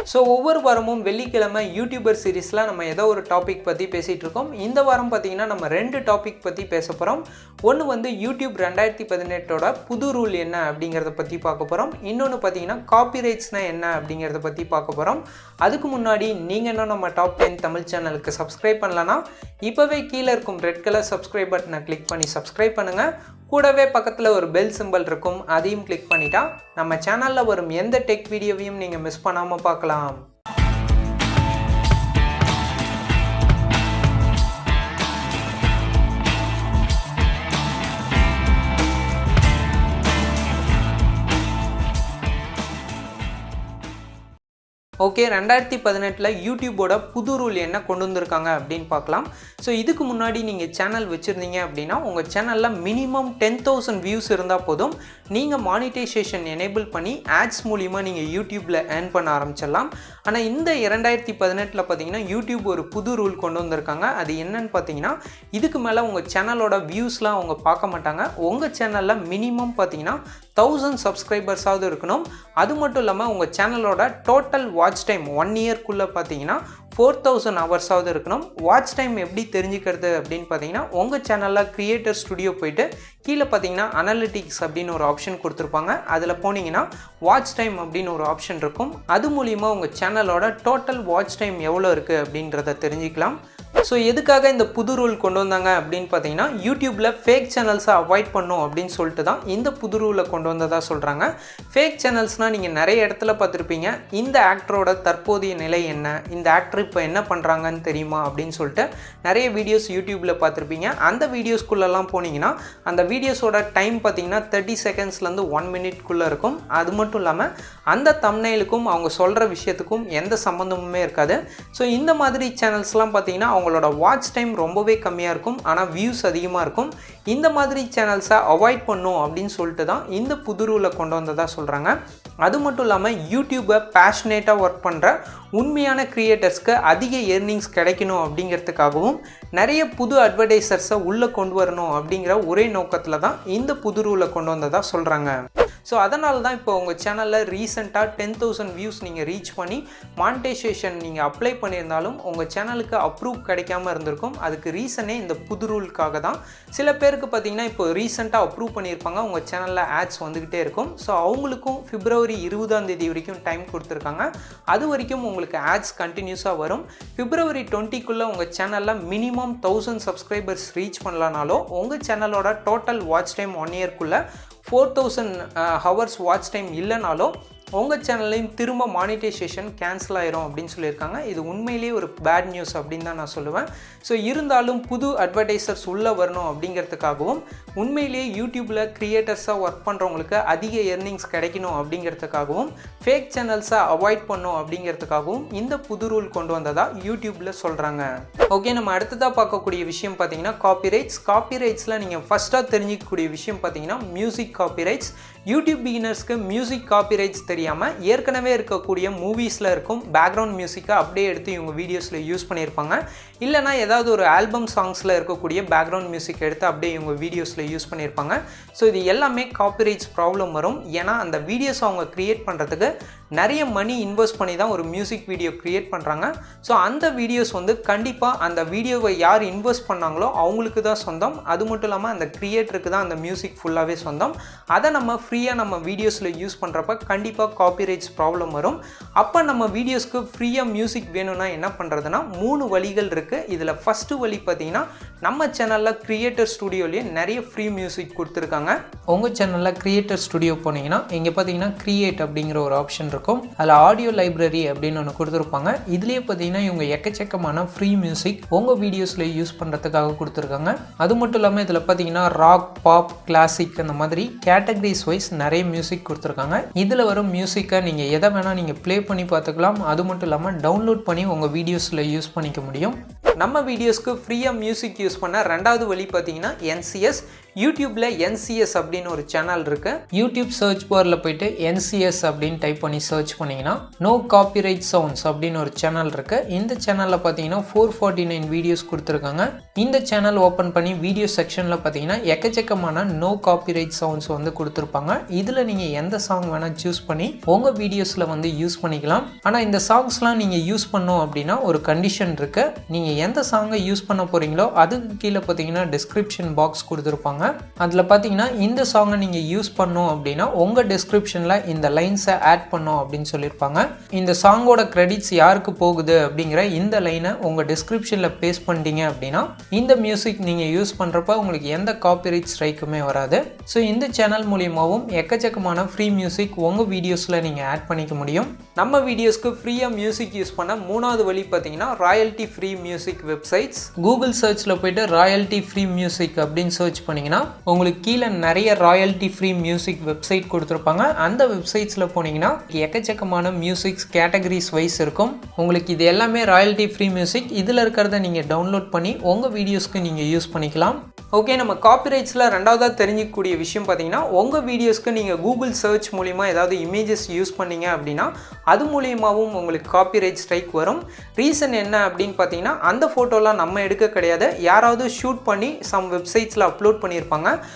So ஒவ்வொரு வாரமும் வெள்ளிக்கிழமை யூடியூபர் சீரீஸில் நம்ம ஏதோ ஒரு டாபிக் பற்றி பேசிகிட்டு இருக்கோம். இந்த வாரம் பார்த்திங்கன்னா நம்ம 2 டாபிக் பற்றி பேச போகிறோம். ஒன்று வந்து யூடியூப் 2018ஓட புது ரூல் என்ன அப்படிங்கிறத பற்றி பார்க்க போகிறோம். இன்னொன்று பார்த்திங்கன்னா காப்பிரைட்ஸ்னால் என்ன அப்படிங்கிறத பற்றி பார்க்க போகிறோம். அதுக்கு முன்னாடி நீங்கள் இன்னும் நம்ம டாப் 10 தமிழ் சேனலுக்கு சப்ஸ்கிரைப் பண்ணலன்னா இப்போவே கீழே இருக்கும் ரெட் கலர் சப்ஸ்கிரைப் பட்டனை கிளிக் பண்ணி சப்ஸ்கிரைப் பண்ணுங்கள். கூடவே பக்கத்தில் ஒரு பெல் சிம்பல் இருக்கும், அதையும் கிளிக் பண்ணிட்டா நம்ம சேனலில் வரும் எந்த டெக் வீடியோவையும் நீங்கள் மிஸ் பண்ணாமல் பார்க்கலாம். ஓகே, 2018 யூடியூபோட புது ரூல் என்ன கொண்டு வந்திருக்காங்க அப்படின்னு பார்க்கலாம். ஸோ இதுக்கு முன்னாடி நீங்கள் சேனல் வச்சுருந்தீங்க அப்படின்னா உங்கள் சேனலில் மினிமம் 10,000 வியூஸ் இருந்தால் போதும், நீங்கள் மானிட்டைசேஷன் எனேபிள் பண்ணி ஆட்ஸ் மூலிமா நீங்கள் யூடியூப்பில் ஏர்ன் பண்ண ஆரம்பிச்சிடலாம். ஆனால் இந்த 2018 பார்த்தீங்கன்னா யூடியூப் ஒரு புது ரூல் கொண்டு வந்திருக்காங்க. அது என்னன்னு பார்த்தீங்கன்னா, இதுக்கு மேலே உங்கள் சேனலோட வியூஸ்லாம் அவங்க பார்க்க மாட்டாங்க. உங்கள் சேனலில் மினிமம் பார்த்தீங்கன்னா 1000 சப்ஸ்கிரைபர்ஸாவது இருக்கணும். அது மட்டும் இல்லாமல் உங்கள் சேனலோட டோட்டல் வாட்ச் டைம் 1 இயர்க்குள்ளே பார்த்தீங்கன்னா 4000 ஹவர்ஸாவது இருக்கணும். வாட்ச் டைம் எப்படி தெரிஞ்சுக்கிறது அப்படின்னு பார்த்தீங்கன்னா, உங்கள் சேனலில் கிரியேட்டர் ஸ்டுடியோ போயிட்டு கீழே பார்த்தீங்கன்னா அனலிட்டிக்ஸ் அப்படின்னு ஒரு ஆப்ஷன் கொடுத்துருப்பாங்க. அதில் போனீங்கன்னா வாட்ச் டைம் அப்படின்னு ஒரு ஆப்ஷன் இருக்கும். அது மூலிமா உங்கள் சேனலோட டோட்டல் வாட்ச் டைம் எவ்வளோ இருக்குது அப்படின்றத தெரிஞ்சுக்கலாம். ஸோ எதுக்காக இந்த புது ரூல் கொண்டு வந்தாங்க அப்படின்னு பார்த்தீங்கன்னா, யூடியூப்பில் ஃபேக் சேனல்ஸை அவாய்ட் பண்ணும் அப்படின்னு சொல்லிட்டு தான் இந்த புது ரூலை கொண்டு வந்ததாக சொல்கிறாங்க. ஃபேக் சேனல்ஸ்னால் நீங்கள் நிறைய இடத்துல பார்த்துருப்பீங்க, இந்த ஆக்டரோட தற்போதைய நிலை என்ன, இந்த ஆக்டர் இப்போ என்ன பண்ணுறாங்கன்னு தெரியுமா அப்படின்னு சொல்லிட்டு நிறைய வீடியோஸ் யூடியூப்பில் பார்த்துருப்பீங்க. அந்த வீடியோஸ்குள்ளெல்லாம் போனீங்கன்னா அந்த வீடியோஸோட டைம் பார்த்தீங்கன்னா 30 செகண்ட்ஸ்லேருந்து 1 மினிட்குள்ளே இருக்கும். அது மட்டும் இல்லாமல் அந்த தம்ப்நெயிலுக்கும் அவங்க சொல்கிற விஷயத்துக்கும் எந்த சம்மந்தமுமே இருக்காது. ஸோ இந்த மாதிரி சேனல்ஸ்லாம் பார்த்தீங்கன்னா அவங்களோட வாட்ச் டைம் ரொம்பவே கம்மியாக இருக்கும், ஆனால் வியூஸ் அதிகமாக இருக்கும். இந்த மாதிரி சேனல்ஸை அவாய்ட் பண்ணும் அப்படின்னு சொல்லிட்டு தான் இந்த புது ரூலை கொண்டு வந்ததாக சொல்கிறாங்க. அது மட்டும் இல்லாமல் யூடியூப்பை பேஷனேட்டாக ஒர்க் பண்ணுற உண்மையான கிரியேட்டர்ஸ்க்கு அதிக ஏர்னிங்ஸ் கிடைக்கணும் அப்படிங்கிறதுக்காகவும் நிறைய புது அட்வர்டைசர்ஸை உள்ளே கொண்டு வரணும் அப்படிங்கிற ஒரே நோக்கத்தில் தான் இந்த புது ரூலை கொண்டு வந்ததாக சொல்கிறாங்க. ஸோ அதனால தான் இப்போ உங்கள் சேனலில் ரீசெண்டாக 10,000 வியூஸ் நீங்கள் ரீச் பண்ணி மானிட்டைசேஷன் நீங்கள் அப்ளை பண்ணியிருந்தாலும் உங்கள் சேனலுக்கு அப்ரூவ் கிடைக்காம இருந்திருக்கும். அதுக்கு ரீசனே இந்த புது ரூலுக்காக தான். சில பேருக்கு பார்த்தீங்கன்னா இப்போ ரீசெண்டாக அப்ரூவ் பண்ணியிருப்பாங்க, உங்கள் சேனலில் ஆட்ஸ் வந்துக்கிட்டே இருக்கும். ஸோ அவங்களுக்கும் February 20 வரைக்கும் டைம் கொடுத்துருக்காங்க. அது வரைக்கும் உங்களுக்கு ஆட்ஸ் கண்டினியூஸாக வரும். February 20க்குள்ளே உங்கள் சேனலில் மினிமம் 1000 சப்ஸ்கிரைபர்ஸ் ரீச் பண்ணலனாலோ உங்கள் சேனலோட டோட்டல் வாட்ச் டைம் 1 இயர்க்குள்ளே 4000 ஹவர்ஸ் வாட்ச் டைம் இல்லைனாலோ உங்கள் சேனல்லையும் திரும்ப மானிட்டைசேஷன் கேன்சல் ஆயிரும் அப்படின்னு சொல்லியிருக்காங்க. இது உண்மையிலேயே ஒரு பேட் நியூஸ் அப்படின்னு தான் நான் சொல்லுவேன். ஸோ இருந்தாலும் புது அட்வர்டைசர்ஸ் உள்ளே வரணும் அப்படிங்கிறதுக்காகவும் உண்மையிலேயே யூடியூப்பில் கிரியேட்டர்ஸாக ஒர்க் பண்ணுறவங்களுக்கு அதிக எர்னிங்ஸ் கிடைக்கணும் அப்படிங்கிறதுக்காகவும் ஃபேக் சேனல்ஸை அவாய்ட் பண்ணும் அப்படிங்கிறதுக்காகவும் இந்த புது ரூல் கொண்டு வந்ததாக யூடியூப்பில் சொல்கிறாங்க. ஓகே, நம்ம அடுத்ததாக பார்க்கக்கூடிய விஷயம் பார்த்தீங்கன்னா காப்பிரைட்ஸில் நீங்கள் ஃபஸ்ட்டாக தெரிஞ்சிக்கக்கூடிய விஷயம் பார்த்தீங்கன்னா மியூசிக் காப்பிரைட்ஸ். யூடியூப் பிகினர்ஸ்க்கு மியூசிக் காப்பிரைட்ஸ் தெரியாமல் ஏற்கனவே இருக்கக்கூடிய மூவிஸில் இருக்கும் பேக்ரவுண்ட் மியூசிக்கை அப்படியே எடுத்து இவங்க வீடியோஸில் யூஸ் பண்ணியிருப்பாங்க. இல்லைனா ஏதாவது ஒரு ஆல்பம் சாங்ஸில் இருக்கக்கூடிய பேக்ரவுண்ட் மியூசிக் எடுத்து அப்படியே இவங்க வீடியோஸில் யூஸ் பண்ணியிருப்பாங்க. ஸோ இது எல்லாமே காப்பிரைட்ஸ் ப்ராப்ளம் வரும். ஏன்னா அந்த வீடியோஸ் அவங்க க்ரியேட் பண்ணுறதுக்கு நிறைய மணி இன்வெஸ்ட் பண்ணி தான் ஒரு மியூசிக் வீடியோ க்ரியேட் பண்ணுறாங்க. ஸோ அந்த வீடியோஸ் வந்து கண்டிப்பாக அந்த வீடியோவை யார் இன்வெஸ்ட் பண்ணாங்களோ அவங்களுக்கு தான் சொந்தம். அது மட்டும் இல்லாமல் அந்த க்ரியேட்டருக்கு தான் அந்த மியூசிக் ஃபுல்லாகவே சொந்தம். அதை நம்ம ஃப்ரீயாக நம்ம வீடியோஸில் யூஸ் பண்ணுறப்ப கண்டிப்பாக காப்பிரைட்ஸ் ப்ராப்ளம் வரும். அப்போ நம்ம வீடியோஸ்க்கு ஃப்ரீயாக மியூசிக் வேணும்னா என்ன பண்ணுறதுனா 3 வழிகள் இருக்குது. இதில் ஃபஸ்ட்டு வழி பார்த்தீங்கன்னா, நம்ம சேனலில் கிரியேட்டர் ஸ்டுடியோலேயே நிறைய ஃப்ரீ மியூசிக் கொடுத்துருக்காங்க. உங்கள் சேனலில் கிரியேட்டர் ஸ்டுடியோ போனீங்கன்னா இங்கே பார்த்தீங்கன்னா கிரியேட் அப்படிங்கிற ஒரு ஆப்ஷன் இருக்கும். அதில் ஆடியோ லைப்ரரி அப்படின்னு ஒன்று கொடுத்துருப்பாங்க. இதுலேயே பார்த்தீங்கன்னா இவங்க எக்கச்சக்கமான ஃப்ரீ மியூசிக் உங்கள் வீடியோஸில் யூஸ் பண்ணுறதுக்காக கொடுத்துருக்காங்க. அது மட்டும் இல்லாமல் இதில் பார்த்தீங்கன்னா ராக், பாப், கிளாசிக் அந்த மாதிரி கேட்டகரிஸ் வைஸ் நிறைய மியூசிக் கொடுத்துருக்காங்க. இதில் வரும் மியூசிக்கை நீங்கள் எதை வேணால் நீங்கள் ப்ளே பண்ணி பார்த்துக்கலாம். அது மட்டும் இல்லாமல் டவுன்லோட் பண்ணி உங்கள் வீடியோஸில் யூஸ் பண்ணிக்க முடியும். நம்ம வீடியோஸ்க்கு ஃப்ரீயாக மியூசிக் யூஸ் பண்ண ரெண்டாவது வழி பார்த்தீங்கன்னா NCS. யூடியூப்ல NCS அப்படின்னு ஒரு சேனல் இருக்கு. யூடியூப் சர்ச் பார்ல போயிட்டு NCS அப்படின்னு டைப் பண்ணி சர்ச் பண்ணீங்கன்னா நோ காப்பிரைட் சவுண்ட்ஸ் அப்படின்னு ஒரு சேனல் இருக்கு. இந்த சேனல்ல பார்த்தீங்கன்னா 449 வீடியோஸ் கொடுத்துருக்காங்க. இந்த சேனல் ஓப்பன் பண்ணி வீடியோ செக்ஷன்ல பார்த்தீங்கன்னா எக்கச்சக்கமான நோ காப்பிரைட் சவுண்ட்ஸ் வந்து கொடுத்துருப்பாங்க. இதில் நீங்கள் எந்த சாங் வேணால் சூஸ் பண்ணி உங்கள் வீடியோஸில் வந்து யூஸ் பண்ணிக்கலாம். ஆனால் இந்த சாங்ஸ்லாம் நீங்கள் யூஸ் பண்ணோம் அப்படின்னா ஒரு கண்டிஷன் இருக்கு. நீங்கள் எந்த சாங்கை யூஸ் பண்ண போகிறீங்களோ அதுக்கு கீழே பார்த்தீங்கன்னா டிஸ்கிரிப்ஷன் பாக்ஸ் கொடுத்துருப்பாங்க. அதில் பார்த்தீங்கன்னா இந்த சாங்கை நீங்கள் யூஸ் பண்ணோம் அப்படின்னா உங்கள் டிஸ்கிரிப்ஷனில் இந்த லைன்ஸை ஆட் பண்ணோம் அப்படின்னு சொல்லியிருப்பாங்க. இந்த சாங்கோட கிரெடிட்ஸ் யாருக்கு போகுது அப்படிங்கிற இந்த லைனை உங்கள் டிஸ்கிரிப்ஷனில் பேஸ்ட் பண்ணிட்டீங்க அப்படின்னா இந்த மியூசிக் நீங்கள் யூஸ் பண்ணுறப்ப உங்களுக்கு எந்த காப்பிரைட் ஸ்ட்ரைக்குமே வராது. ஸோ இந்த சேனல் மூலியமாகவும் எக்கச்சக்கமான ஃப்ரீ மியூசிக் உங்கள் வீடியோஸில் நீங்கள் ஆட் பண்ணிக்க முடியும். நம்ம வீடியோஸ்க்கு ஃப்ரீயாக மியூசிக் யூஸ் பண்ண மூணாவது வழி பார்த்தீங்கன்னா royalty free music websites. Google சர்ச்சில் போய்ட்டு ராயல்ட்டி ஃப்ரீ மியூசிக் அப்படின்னு சர்ச் பண்ணிங்கன்னா உங்களுக்கு கீழே நிறைய ராயல்ட்டி ஃப்ரீ மியூசிக் வெப்சைட் கொடுத்துருப்பாங்க. அந்த வெப்சைட்ஸில் போனீங்கன்னா எக்கச்சக்கமான மியூசிக்ஸ் கேட்டகரிஸ் வைஸ் இருக்கும். உங்களுக்கு இது எல்லாமே ராயல்ட்டி ஃப்ரீ மியூசிக். இதில் இருக்கிறத நீங்கள் டவுன்லோட் பண்ணி உங்கள் வீடியோஸ்க்கு நீங்கள் யூஸ் பண்ணிக்கலாம். ஓகே, நம்ம காப்பிரைட்ஸில் ரெண்டாவதாக தெரிஞ்சிக்கக்கூடிய விஷயம் பார்த்தீங்கன்னா உங்கள் வீடியோஸ்க்கு நீங்கள் கூகுள் சர்ச் மூலிமா ஏதாவது இமேஜஸ் யூஸ் பண்ணீங்க அப்படின்னா அது மூலியமாகவும் உங்களுக்கு காப்பிரைட் ஸ்ட்ரைக் வரும். ரீசன் என்ன அப்படின்னு பார்த்தீங்கன்னா அந்த ஃபோட்டோலாம் நம்ம எடுக்க கிடையாது, யாராவது ஷூட் பண்ணி சம் வெப்சைட்ஸில் அப்லோட் பண்ணியிருப்பாங்க.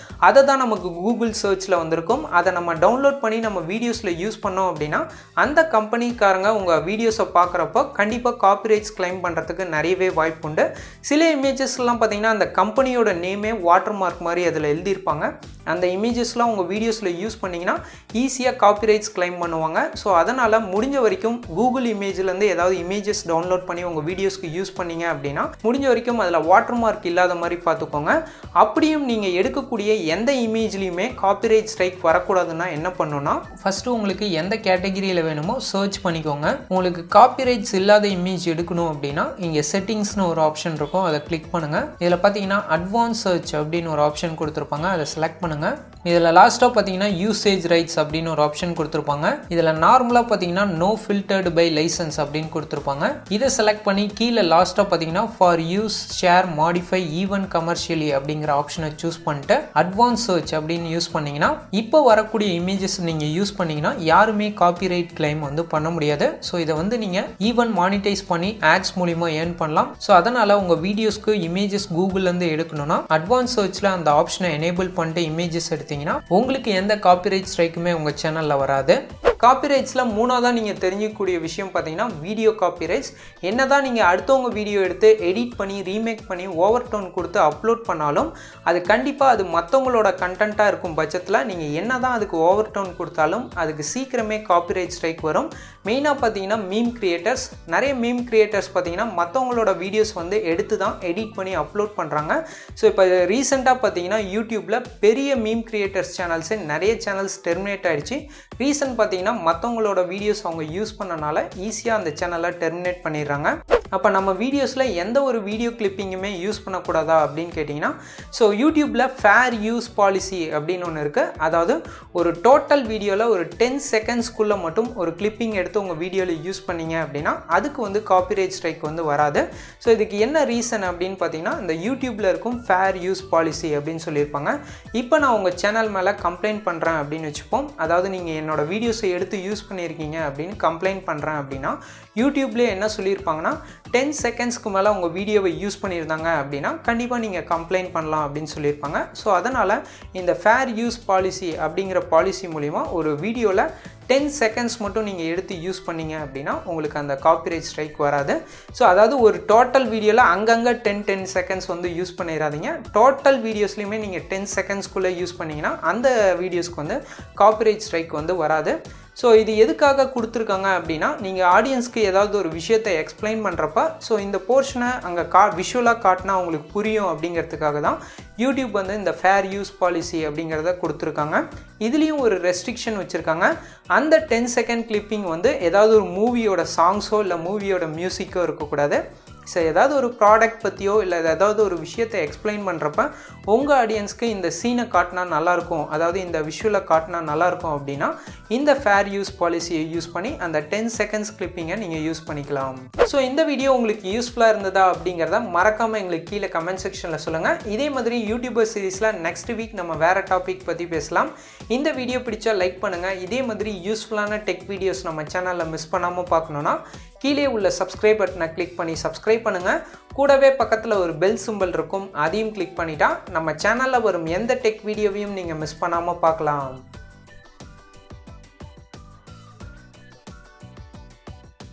அதை தான் நமக்கு கூகுள் சர்ச்சில் வந்திருக்கும். அதை நம்ம டவுன்லோட் பண்ணி நம்ம வீடியோஸில் யூஸ் பண்ணோம் அப்படின்னா அந்த கம்பெனிக்காரங்க உங்கள் வீடியோஸை பார்க்குறப்போ கண்டிப்பாக காப்பிரைட்ஸ் கிளைம் பண்ணுறதுக்கு நிறையவே வாய்ப்பு உண்டு. சில இமேஜஸ்லாம் பார்த்தீங்கன்னா அந்த கம்பெனியோட நேமே வாட்டர் மார்க் மாதிரி அதில் எழுதியிருப்பாங்க. அந்த இமேஜஸ்லாம் உங்கள் வீடியோஸில் யூஸ் பண்ணிங்கன்னா ஈஸியாக காப்பிரைட்ஸ் கிளைம் பண்ணுவாங்க. ஸோ அதனால் முடிஞ்ச வரைக்கும் கூகுள் இமேஜ்லேருந்து ஏதாவது இமேஜஸ் டவுன்லோட் பண்ணி உங்கள் வீடியோஸ்க்கு யூஸ் பண்ணீங்க அப்படின்னா முடிஞ்ச வரைக்கும் அதில் வாட்டர் மார்க் இல்லாத மாதிரி பார்த்துக்கோங்க. அப்படியும் நீங்கள் எடுக்கக்கூடிய எந்த இமேஜ்லையுமே காப்பிரைட் ஸ்ட்ரைக் வரக்கூடாதுன்னா என்ன பண்ணணும்னா ஃபஸ்ட்டு உங்களுக்கு எந்த கேட்டகிரியில் வேணுமோ சர்ச் பண்ணிக்கோங்க. உங்களுக்கு காப்பிரைட்ஸ் இல்லாத இமேஜ் எடுக்கணும் அப்படின்னா இங்கே செட்டிங்ஸ்னு ஒரு ஆப்ஷன் இருக்கும், அதை கிளிக் பண்ணுங்கள். இதில் பார்த்தீங்கன்னா அட்வான்ஸ் சர்ச் அப்படின்னு ஒரு ஆப்ஷன் கொடுத்துருப்பாங்க, அதை செலக்ட் பண்ணுங்கள். இதில் லாஸ்ட்டாக பார்த்தீங்கன்னா யூசேஜ் ரைட்ஸ் அப்படின்னு ஒரு ஆப்ஷன் கொடுத்துருப்பாங்க. இதில் நார்மலாக பார்த்தீங்கன்னா நோ ஃபில்டர்டு பை லைசன்ஸ் அப்படின்னு கொடுத்துருப்பாங்க. இதை செலக்ட் பண்ணி கீழே லாஸ்ட்டாக பார்த்தீங்கன்னா for use share modify even commercially அப்படிங்கிற ஆப்ஷனை சூஸ் பண்ணிட்டு அட்வான்ஸ் சர்ச் அப்படின்னு யூஸ் பண்ணிங்கன்னா இப்போ வரக்கூடிய இமேஜஸ் நீங்கள் யூஸ் பண்ணிங்கன்னா யாருமே காப்பிரைட் கிளைம் வந்து பண்ண முடியாது. ஸோ இதை வந்து நீங்கள் ஈவன் மானிட்டைஸ் பண்ணி ஆட்ஸ் மூலிமா ஏர்ன் பண்ணலாம். ஸோ அதனால் உங்கள் வீடியோஸ்க்கு இமேஜஸ் கூகுள்லேருந்து எடுக்கணும்னா அட்வான்ஸ் சர்ச்சில் அந்த ஆப்ஷனை எனேபிள் பண்ணிட்டு இமேஜஸ் எடுத்தீங்கன்னா உங்களுக்கு எந்த காப்பிரைட் ஸ்ட்ரைக்குமே உங்கள் சேனலில் வராது. காப்பிரைட்ஸில் மூணாவதாக நீங்கள் தெரிஞ்சிக்கக்கூடிய விஷயம் பார்த்தீங்கன்னா வீடியோ காப்பிரைட்ஸ். என்ன தான் நீங்கள் அடுத்தவங்க வீடியோ எடுத்து எடிட் பண்ணி ரீமேக் பண்ணி ஓவர் டோன் கொடுத்து அப்லோட் பண்ணாலும் அது கண்டிப்பாக அது மற்றவங்களோட கண்டென்ட்டாக இருக்கும் பட்சத்தில் நீங்கள் என்ன தான் அதுக்கு ஓவர் டோன் கொடுத்தாலும் அதுக்கு சீக்கிரமே காப்பிரைட் ஸ்ட்ரைக் வரும். மெயினாக பார்த்தீங்கன்னா மீம் கிரியேட்டர்ஸ், நிறைய மீம் கிரியேட்டர்ஸ் பார்த்தீங்கன்னா மற்றவங்களோட வீடியோஸ் வந்து எடுத்து தான் எடிட் பண்ணி அப்லோட் பண்ணுறாங்க. ஸோ இப்போ ரீசெண்டாக பார்த்தீங்கன்னா யூடியூப்பில் பெரிய மீம் கிரியேட்டர்ஸ் சேனல்ஸே நிறைய சேனல்ஸ் டெர்மினேட் ஆகிடுச்சு. ரீசன் பார்த்தீங்கன்னா மற்றவங்களோட வீடியோஸ் அவங்க யூஸ் பண்ணனால ஈஸியாக அந்த சேனலை டெர்மினேட் பண்ணிடுறாங்க. அப்போ நம்ம வீடியோஸில் எந்த ஒரு வீடியோ கிளிப்பிங்குமே யூஸ் பண்ணக்கூடாதா அப்படின்னு கேட்டிங்கன்னா ஸோ யூடியூப்பில் ஃபேர் யூஸ் பாலிசி அப்படின்னு ஒன்று இருக்குது. அதாவது ஒரு டோட்டல் வீடியோவில் ஒரு 10 செகண்ட்ஸ்க்குள்ளே மட்டும் ஒரு கிளிப்பிங் எடுத்து உங்கள் வீடியோவில் யூஸ் பண்ணிங்க அப்படின்னா அதுக்கு வந்து காப்பிரைட் ஸ்ட்ரைக் வந்து வராது. ஸோ இதுக்கு என்ன ரீசன் அப்படின்னு பார்த்தீங்கன்னா இந்த யூடியூப்பில் இருக்கும் ஃபேர் யூஸ் பாலிசி அப்படின்னு சொல்லியிருப்பாங்க. இப்போ நான் உங்கள் சேனல் மேலே கம்ப்ளைண்ட் பண்ணுறேன் அப்படின்னு வச்சுப்போம். அதாவது நீங்கள் என்னோடய வீடியோஸை எடுத்து யூஸ் பண்ணியிருக்கீங்க அப்படின்னு கம்ப்ளைண்ட் பண்ணுறேன் அப்படின்னா யூடியூப்லேயே என்ன சொல்லியிருப்பாங்கன்னா 10 செகண்ட்ஸ்க்கு மேலே உங்கள் வீடியோவை யூஸ் பண்ணியிருந்தாங்க அப்படின்னா கண்டிப்பாக நீங்கள் கம்ப்ளைண்ட் பண்ணலாம் அப்படின்னு சொல்லியிருப்பாங்க. ஸோ அதனால் இந்த ஃபேர் யூஸ் பாலிசி அப்படிங்கிற பாலிசி மூலிமா ஒரு வீடியோவில் 10 செகண்ட்ஸ் மட்டும் நீங்கள் எடுத்து யூஸ் பண்ணீங்க அப்படின்னா உங்களுக்கு அந்த காப்பிரைட் ஸ்ட்ரைக் வராது. ஸோ அதாவது ஒரு டோட்டல் வீடியோவில் அங்கங்கே 10 செகண்ட்ஸ் வந்து யூஸ் பண்ணிடாதீங்க. டோட்டல் வீடியோஸ்லையுமே நீங்கள் 10 செகண்ட்ஸ்க்குள்ளே யூஸ் பண்ணிங்கன்னா அந்த வீடியோஸ்க்கு வந்து காப்பிரைட் ஸ்ட்ரைக் வந்து வராது. ஸோ இது எதுக்காக கொடுத்துருக்காங்க அப்படின்னா நீங்கள் ஆடியன்ஸ்க்கு ஏதாவது ஒரு விஷயத்தை எக்ஸ்பிளைன் பண்ணுறப்ப ஸோ இந்த போர்ஷனை அங்கே விஷுவலாக காட்டினா உங்களுக்கு புரியும் அப்படிங்கிறதுக்காக தான் யூடியூப் வந்து இந்த ஃபேர் யூஸ் பாலிசி அப்படிங்கிறத கொடுத்துருக்காங்க. இதுலேயும் ஒரு ரெஸ்ட்ரிக்ஷன் வச்சுருக்காங்க. அந்த 10 செகண்ட் கிளிப்பிங் வந்து ஏதாவது ஒரு மூவியோட சாங்ஸோ இல்லை மூவியோட மியூசிக்கோ இருக்கக்கூடாது. ஸோ ஏதாவது ஒரு ப்ராடக்ட் பற்றியோ இல்லை ஏதாவது ஒரு விஷயத்தை எக்ஸ்பிளைன் பண்ணுறப்ப உங்கள் ஆடியன்ஸ்க்கு இந்த சீனை காட்டினா நல்லாயிருக்கும், அதாவது இந்த விஷுவலை காட்டினா நல்லாயிருக்கும் அப்படின்னா இந்த ஃபேர் யூஸ் பாலிசியை யூஸ் பண்ணி அந்த 10 செகண்ட்ஸ் கிளிப்பிங்கை நீங்கள் யூஸ் பண்ணிக்கலாம். ஸோ இந்த வீடியோ உங்களுக்கு யூஸ்ஃபுல்லாக இருந்ததா அப்படிங்கிறத மறக்காமல் எங்களுக்கு கீழே கமெண்ட் செக்ஷனில் சொல்லுங்கள். இதே மாதிரி யூடியூபர் சீரீஸில் நெக்ஸ்ட் வீக் நம்ம வேறு டாபிக் பற்றி பேசலாம். இந்த வீடியோ பிடிச்சா லைக் பண்ணுங்கள். இதே மாதிரி யூஸ்ஃபுல்லான டெக் வீடியோஸ் நம்ம சேனலில் மிஸ் பண்ணாமல் பார்க்கணுன்னா கீழே உள்ள சப்ஸ்கிரைப் பட்டனை கிளிக் பண்ணி சப்ஸ்கிரைப் பண்ணுங்கள். கூடவே பக்கத்தில் ஒரு பெல் சிம்பல் இருக்கும், அதையும் கிளிக் பண்ணிட்டா நம்ம சேனலில் வரும் எந்த டெக் வீடியோவையும் நீங்கள் மிஸ் பண்ணாமல் பார்க்கலாம்.